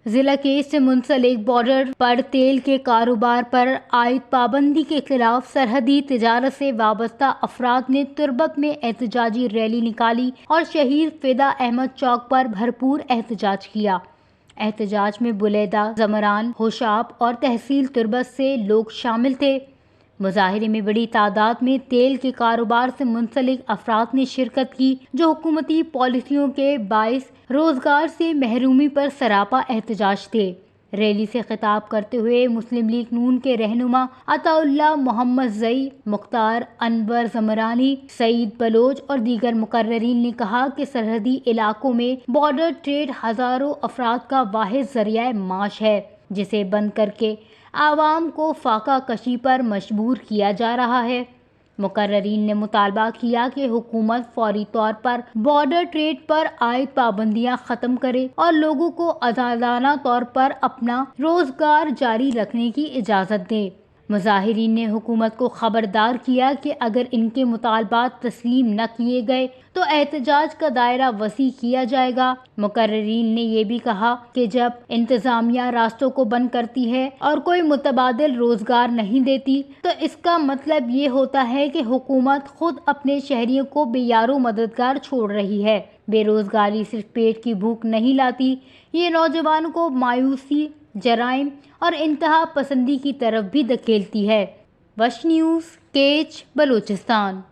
ضلع کیچ سے منسلک بارڈر پر تیل کے کاروبار پر عائد پابندی کے خلاف سرحدی تجارت سے وابستہ افراد نے تربت میں احتجاجی ریلی نکالی اور شہید فدا احمد چوک پر بھرپور احتجاج کیا۔ احتجاج میں بلیدہ، زمران، ہوشاب اور تحصیل تربت سے لوگ شامل تھے۔ مظاہرے میں بڑی تعداد میں تیل کے کاروبار سے منسلک افراد نے شرکت کی، جو حکومتی پالیسیوں کے باعث روزگار سے محرومی پر سراپا احتجاج تھے۔ ریلی سے خطاب کرتے ہوئے مسلم لیگ نون کے رہنما عطا اللہ محمد زئی، مختار انور زمرانی، سعید بلوچ اور دیگر مقررین نے کہا کہ سرحدی علاقوں میں بارڈر ٹریڈ ہزاروں افراد کا واحد ذریعہ معاش ہے، جسے بند کر کے عوام کو فاقہ کشی پر مجبور کیا جا رہا ہے۔ مقررین نے مطالبہ کیا کہ حکومت فوری طور پر بارڈر ٹریڈ پر عائد پابندیاں ختم کرے اور لوگوں کو آزادانہ طور پر اپنا روزگار جاری رکھنے کی اجازت دے۔ مظاہرین نے حکومت کو خبردار کیا کہ اگر ان کے مطالبات تسلیم نہ کیے گئے تو احتجاج کا دائرہ وسیع کیا جائے گا۔ مقررین نے یہ بھی کہا کہ جب انتظامیہ راستوں کو بند کرتی ہے اور کوئی متبادل روزگار نہیں دیتی تو اس کا مطلب یہ ہوتا ہے کہ حکومت خود اپنے شہریوں کو بے یار و مددگار چھوڑ رہی ہے۔ بے روزگاری صرف پیٹ کی بھوک نہیں لاتی، یہ نوجوانوں کو مایوسی، جرائم اور انتہا پسندی کی طرف بھی دھکیلتی ہے۔ وش نیوز، کیچ، بلوچستان۔